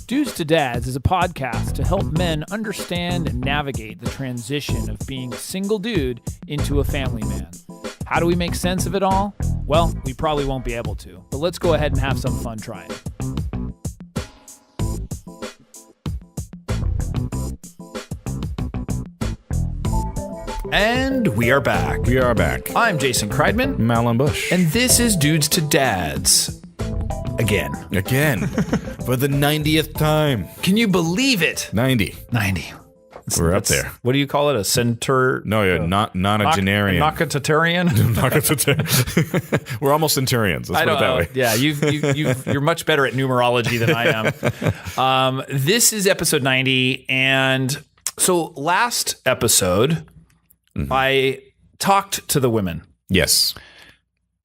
Dudes to Dads is a podcast to help men understand and navigate the transition of being a single dude into a family man. How do we make sense of it all? Well, we probably won't be able to, but let's go ahead and have some fun trying. And we are back. We are back. I'm Jason Kreidman. Malin Bush. And this is Dudes to Dads. Again. For the 90th time. Can you believe it? 90. We're up there. What do you call it? A center? No, you're nonagenarian. Nocatarian? We're almost centurions. Let's put it that way. Yeah, you're much better at numerology than I am. This is episode 90. And so last episode, I talked to the women. Yes.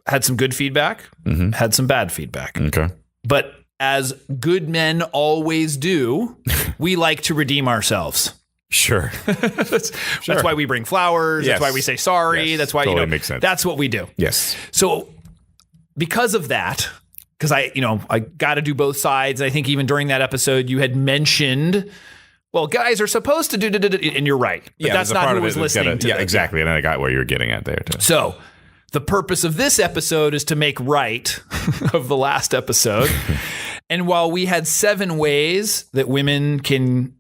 Had some good feedback, had some bad feedback. Okay. But as good men always do, we like to redeem ourselves. Sure. That's why we bring flowers. Yes. That's why we say sorry. Yes. That's why, Totally makes sense. That's what we do. Yes. So because of that, because I got to do both sides. I think even during that episode, you had mentioned, well, guys are supposed to do, and you're right. But that's not who was listening to Yeah, this. exactly. And I got where you were getting at there, too. So the purpose of this episode is to make right of the last episode. And while we had 7 ways that women can,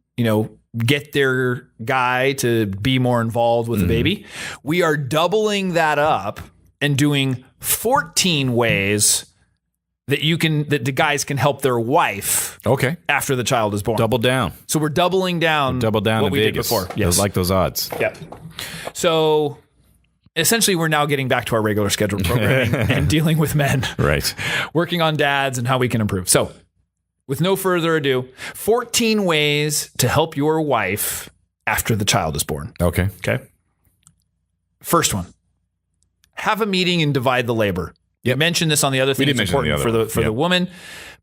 get their guy to be more involved with the baby, we are doubling that up and doing 14 ways that the guys can help their wife after the child is born. Double down. So we're doubling down what we did before. Yes. I like those odds. Yeah. So essentially, we're now getting back to our regular scheduled programming and dealing with men. Right. Working on dads and how we can improve. So with no further ado, 14 ways to help your wife after the child is born. Okay. First one, have a meeting and divide the labor. You mentioned this on the other thing. It's important for the woman,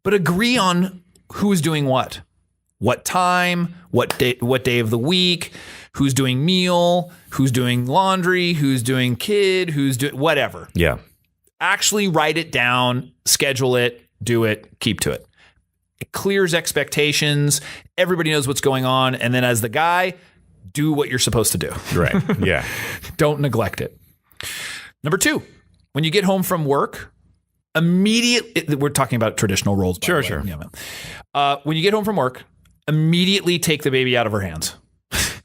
but agree on who's doing what time, what day of the week, who's doing meal, who's doing laundry, who's doing kid, who's doing whatever. Yeah. Actually write it down, schedule it, do it, keep to it. It clears expectations. Everybody knows what's going on. And then as the guy, do what you're supposed to do. Right. Yeah. Don't neglect it. Number 2, when you get home from work, immediately, we're talking about traditional roles. Sure. Yeah, when you get home from work, immediately take the baby out of her hands.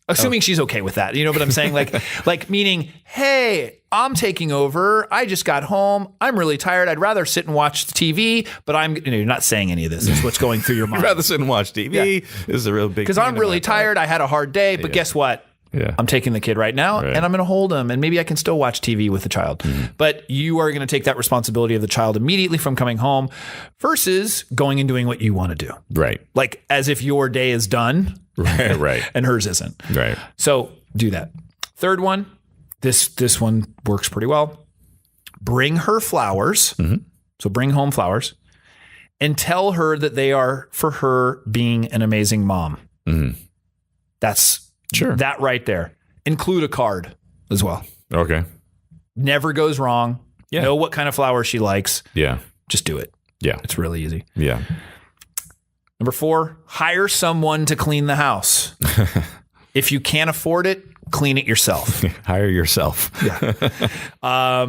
Assuming she's okay with that. You know what I'm saying? Like meaning, hey, I'm taking over. I just got home. I'm really tired. I'd rather sit and watch TV, but you're not saying any of this. It's what's going through your mind. I'd rather sit and watch TV. Yeah. This is a real big because I'm really tired. I had a hard day, but guess what? Yeah. I'm taking the kid right now and I'm going to hold him and maybe I can still watch TV with the child. But you are going to take that responsibility of the child immediately from coming home versus going and doing what you want to do. Right. Like as if your day is done. Right. And hers isn't. Right. So do that. Third one, this one works pretty well. Bring her flowers. So bring home flowers and tell her that they are for her being an amazing mom. That's that right there. Include a card as well. Okay. Never goes wrong. Yeah. Know what kind of flowers she likes. Yeah. Just do it. Yeah. It's really easy. Yeah. Number 4, hire someone to clean the house. If you can't afford it, clean it yourself. Hire yourself. Yeah.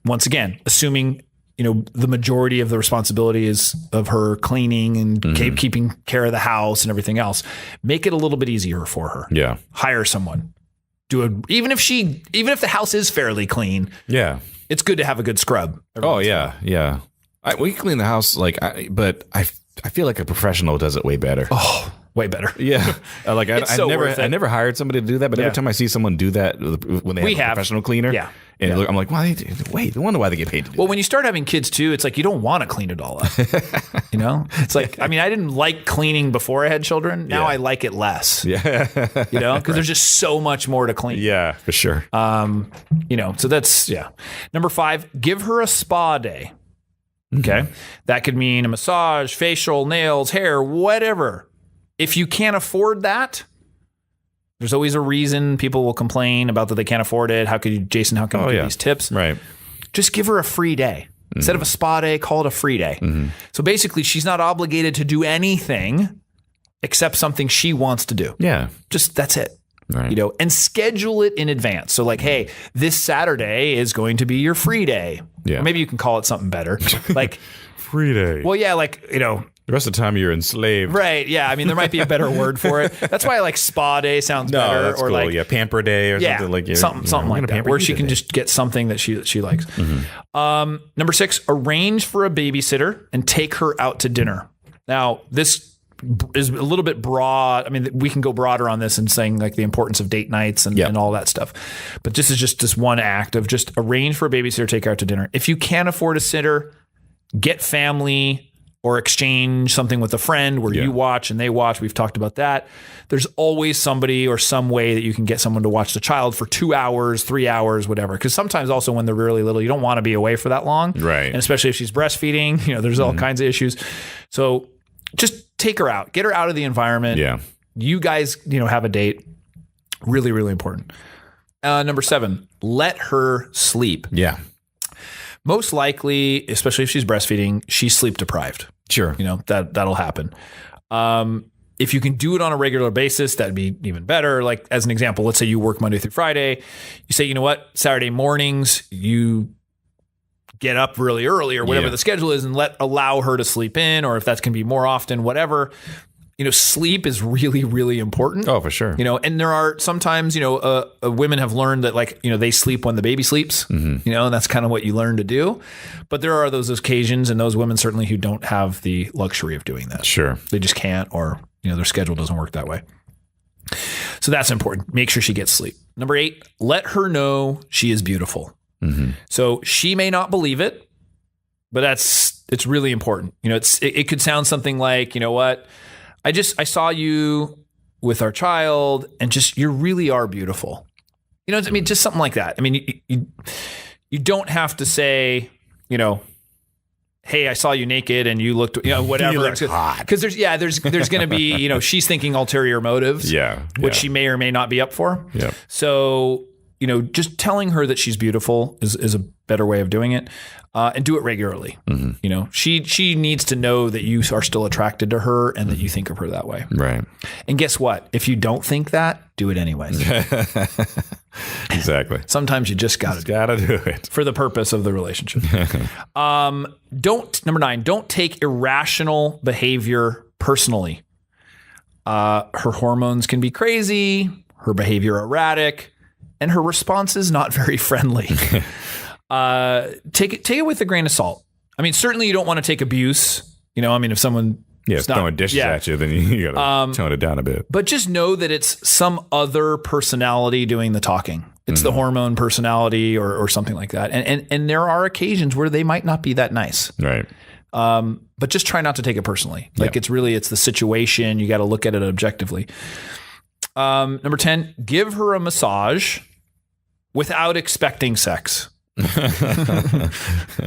Once again, assuming the majority of the responsibility is of her cleaning and keeping care of the house and everything else, make it a little bit easier for her. Yeah. Hire someone. Even if the house is fairly clean. Yeah. It's good to have a good scrub. Oh yeah. Yeah. We clean the house but I feel like a professional does it way better. Oh, way better. Yeah. I never hired somebody to do that, but every time I see someone do that when they have a professional cleaner, I'm like, well, I wonder why they get paid to do Well, when you start having kids too, it's like you don't want to clean it all up. It's like, I didn't like cleaning before I had children. Now I like it less. Yeah. Because there's just so much more to clean. Yeah, for sure. So that's, Number 5, give her a spa day. Okay. That could mean a massage, facial, nails, hair, whatever. If you can't afford that, there's always a reason people will complain about that they can't afford it. How come give these tips? Right. Just give her a free day. Instead of a spa day, call it a free day. So basically, she's not obligated to do anything except something she wants to do. Yeah. Just that's it. Right. You know, and schedule it in advance. So like, hey, this Saturday is going to be your free day. Yeah. Or maybe you can call it something better. Like free day. Well, yeah, like, you know, the rest of the time you're enslaved. Right. Yeah. I mean, there might be a better word for it. That's why I like spa day sounds better. That's or cool. like pamper day or something like something like that, where she can just get something that she likes. Mm-hmm. Number 6, arrange for a babysitter and take her out to dinner. Now, this is a little bit broad. I mean, we can go broader on this and saying like the importance of date nights and all that stuff. But this is just this one act of just arrange for a babysitter, take her out to dinner. If you can't afford a sitter, get family or exchange something with a friend where you watch and they watch. We've talked about that. There's always somebody or some way that you can get someone to watch the child for 2 hours, 3 hours, whatever. Because sometimes also when they're really little, you don't want to be away for that long. Right. And especially if she's breastfeeding, you know, there's all kinds of issues. So just take her out, get her out of the environment. Yeah. You guys, you know, have a date. Really, really important. Number 7, let her sleep. Yeah. Most likely, especially if she's breastfeeding, she's sleep deprived. Sure. You know, that'll happen. If you can do it on a regular basis, that'd be even better. Like as an example, let's say you work Monday through Friday. You say, you know what, Saturday mornings, you get up really early or whatever the schedule is and allow her to sleep in, or if that's going to be more often, whatever. You know, sleep is really, really important. Oh, for sure. You know, and there are sometimes, you know, women have learned that like, you know, they sleep when the baby sleeps, you know, and that's kind of what you learn to do. But there are those occasions and those women certainly who don't have the luxury of doing that. Sure. They just can't, or, you know, their schedule doesn't work that way. So that's important. Make sure she gets sleep. Number 8, let her know she is beautiful. So she may not believe it, but it's really important. You know, it could sound something like, you know what, I saw you with our child and just, you really are beautiful. You know, I mean, just something like that. I mean, you don't have to say, you know, hey, I saw you naked and you looked, you know, whatever. You look hot. Because there's going to be, you know, she's thinking ulterior motives, which she may or may not be up for. Yeah. So, you know, just telling her that she's beautiful is a better way of doing it, and do it regularly. You know, she needs to know that you are still attracted to her and that you think of her that way. Right. And guess what? If you don't think that, do it anyways. Exactly. Sometimes you just got to do it for the purpose of the relationship. Number 9, don't take irrational behavior personally. Her hormones can be crazy, her behavior erratic, and her response is not very friendly. Take it with a grain of salt. I mean, certainly you don't want to take abuse. You know, I mean, if someone throwing dishes at you, then you got to tone it down a bit. But just know that it's some other personality doing the talking. It's the hormone personality or something like that. And there are occasions where they might not be that nice. Right. But just try not to take it personally. Like it's the situation. You got to look at it objectively. Number 10, give her a massage without expecting sex. I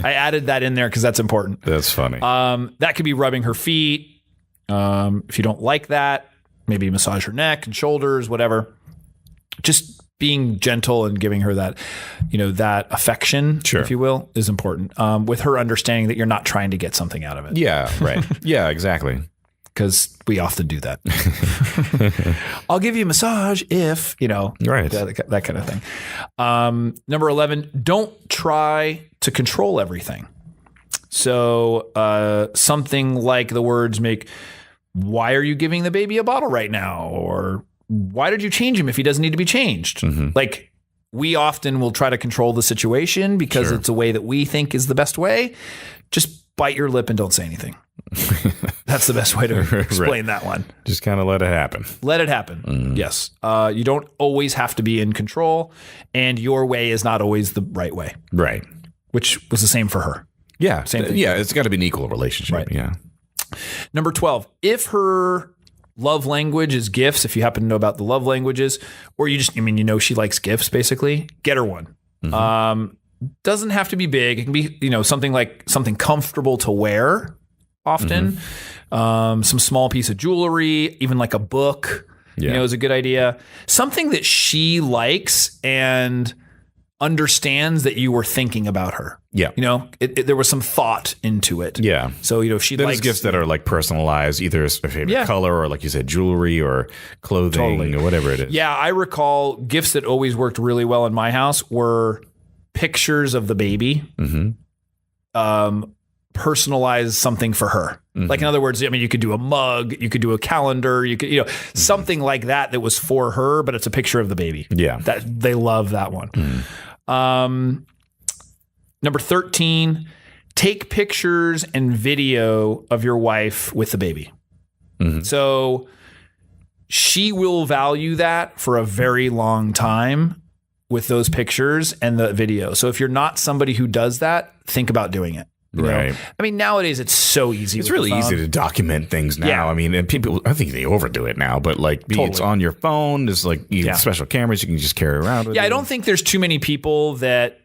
added that in there because that's important. That's funny. That could be rubbing her feet. If you don't like that, maybe massage her neck and shoulders, whatever. Just being gentle and giving her that, you know, that affection, if you will, is important. With her understanding that you're not trying to get something out of it. Yeah, right. Yeah, exactly. Because we often do that. I'll give you a massage if, you know, that kind of thing. Number 11, don't try to control everything. So something like the words why are you giving the baby a bottle right now? Or why did you change him if he doesn't need to be changed? Like we often will try to control the situation because it's a way that we think is the best way. Just bite your lip and don't say anything. That's the best way to explain that one. Just kind of let it happen. Let it happen. Yes. You don't always have to be in control, and your way is not always the right way. Right. Which was the same for her. Yeah. Same thing. Yeah. It's got to be an equal relationship. Right. Yeah. Number 12, if her love language is gifts, if you happen to know about the love languages, or you she likes gifts, basically, get her one. Doesn't have to be big. It can be, you know, something comfortable to wear often. Some small piece of jewelry, even like a book, you know, is a good idea. Something that she likes and understands that you were thinking about her. Yeah. You know, there was some thought into it. Yeah. So, if she likes gifts that are like personalized, either a favorite color or, like you said, jewelry or clothing or whatever it is. Yeah. I recall gifts that always worked really well in my house were pictures of the baby. Personalize something for her. Like, in other words, you could do a mug, you could do a calendar, you could, something like that was for her, but it's a picture of the baby. Yeah. That they love that one. Number 13, take pictures and video of your wife with the baby. So she will value that for a very long time with those pictures and the video. So if you're not somebody who does that, think about doing it. Right. I mean, nowadays it's so easy. It's really easy to document things now. Yeah. I mean, and people, I think they overdo it now, but like it's on your phone. There's like special cameras you can just carry around with. Yeah, I don't think there's too many people that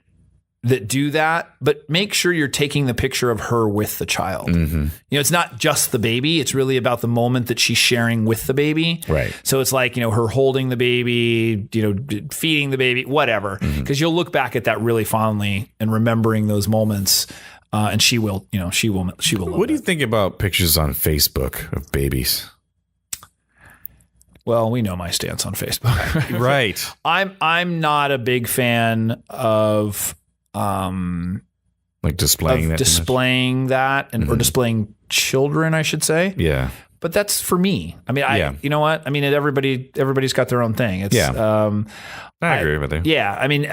do that, but make sure you're taking the picture of her with the child. It's not just the baby. It's really about the moment that she's sharing with the baby. Right. So it's like, her holding the baby, feeding the baby, whatever. Because you'll look back at that really fondly and remembering those moments. And she will love What do you think about pictures on Facebook of babies? Well, we know my stance on Facebook. Right. I'm not a big fan of like displaying that and or displaying children, I should say. Yeah. But that's for me. I mean, you know what? I mean, everybody's got their own thing. It's I agree with you. Yeah. I mean,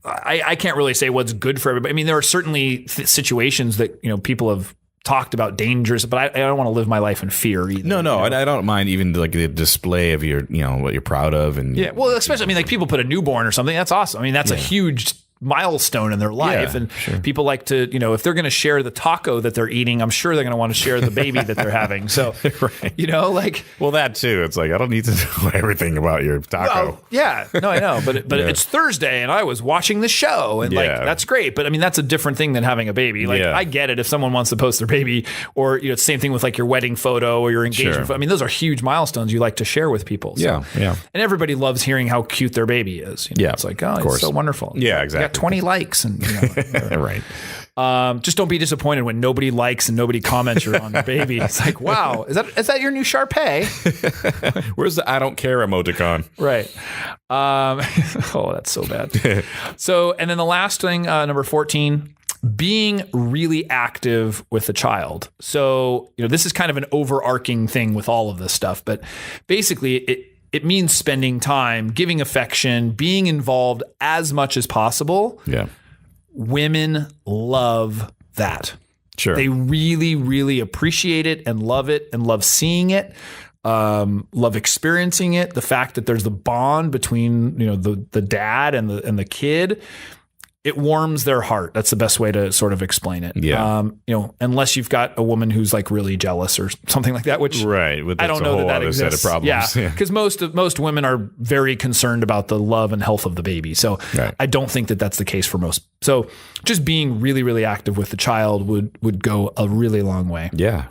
I can't really say what's good for everybody. I mean, there are certainly situations that, people have talked about dangerous, but I don't want to live my life in fear either. No. I don't mind even like the display of your, what you're proud of. And well, especially, like people put a newborn or something. That's awesome. I mean, that's a huge milestone in their life. And people like to, if they're going to share the taco that they're eating, I'm sure they're going to want to share the baby that they're having. So, well, that too. It's like, I don't need to know everything about your taco. Well, yeah, no, I know. But it's Thursday and I was watching the show and that's great. But I mean, that's a different thing than having a baby. Like I get it. If someone wants to post their baby or, same thing with like your wedding photo or your engagement photo. I mean, those are huge milestones you like to share with people. So. Yeah. And everybody loves hearing how cute their baby is. It's like, oh, it's so wonderful. Yeah, exactly. 20 likes and right. Just don't be disappointed when nobody likes and nobody comments on your baby. It's like, wow, is that your new Shar-Pei? Where's the I don't care emoticon? Right. Oh, that's so bad. So, and then the last thing, number 14, being really active with the child. So, this is kind of an overarching thing with all of this stuff, but basically it means spending time, giving affection, being involved as much as possible. Yeah. Women love that. Sure. They really, really appreciate it and love seeing it, love experiencing it. The fact that there's the bond between, the dad and the kid. It warms their heart. That's the best way to sort of explain it. Yeah. Unless you've got a woman who's like really jealous or something like that, which I don't know that exists. Set of problems. Yeah. Because most women are very concerned about the love and health of the baby. So I don't think that that's the case for most. So just being really, really active with the child would go a really long way. Yeah.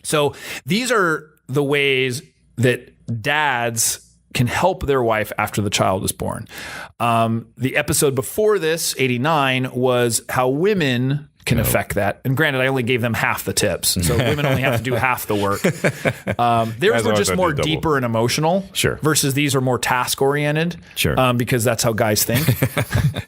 So these are the ways that dads can help their wife after the child is born. The episode before this, 89, was how women can affect that. And granted, I only gave them half the tips. So women only have to do half the work. Theirs were just more deeper and emotional. Sure. Versus these are more task oriented. Sure. Because that's how guys think.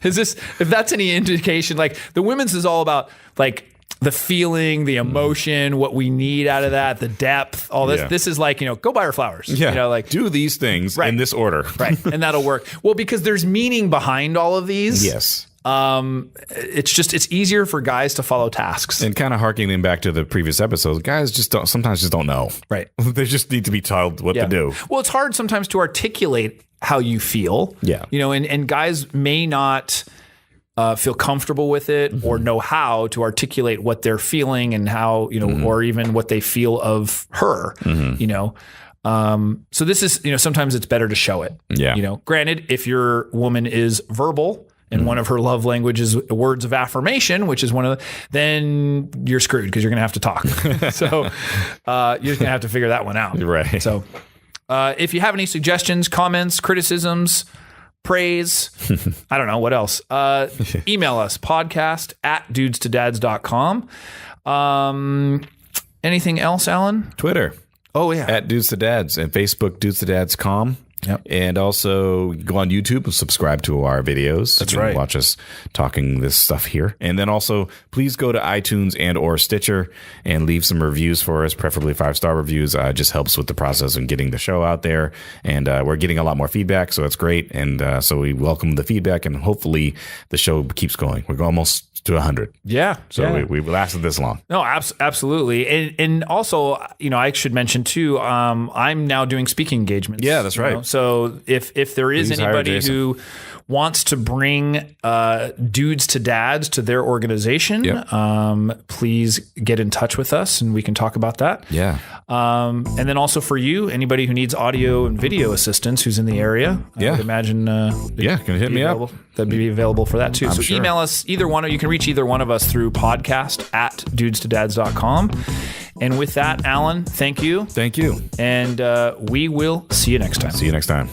If that's any indication, like the women's is all about like the feeling, the emotion, what we need out of that, the depth, all this. Yeah. This is like, go buy her flowers. Yeah. Like do these things in this order. Right. And that'll work. Well, because there's meaning behind all of these. Yes. It's easier for guys to follow tasks. And kind of harkening back to the previous episodes, guys sometimes just don't know. Right. They just need to be told what to do. Well, it's hard sometimes to articulate how you feel. Yeah. And guys may not feel comfortable with it or know how to articulate what they're feeling and how, or even what they feel of her, So this is, sometimes it's better to show it. Yeah. Granted, if your woman is verbal and one of her love languages is words of affirmation, which is then you're screwed because you're going to have to talk. So you're going to have to figure that one out. Right. So if you have any suggestions, comments, criticisms, praise. I don't know what else. Email us, podcast@dudestodads.com. Anything else, Alan? Twitter. Oh, yeah. @dudestodads, and Facebook, dudestodads.com. Yep. And also go on YouTube and subscribe to our videos. That's right. Watch us talking this stuff here. And then also, please go to iTunes and or Stitcher and leave some reviews for us, preferably 5-star reviews. It just helps with the process of getting the show out there. And we're getting a lot more feedback, so it's great. And so we welcome the feedback, and hopefully the show keeps going. We're almost to 100. Yeah. So we've lasted this long. No, absolutely. And also, I should mention too, I'm now doing speaking engagements. Yeah, that's right. So if there is anybody who wants to bring dudes to dads to their organization, please get in touch with us and we can talk about that. Yeah. And then also for you, anybody who needs audio and video assistance who's in the area, I would imagine can hit me up. That'd be available for that too. So email us, either one. You can reach either one of us through podcast@dudestodads.com. And with that, Alan, thank you. Thank you. And we will see you next time. See you next time.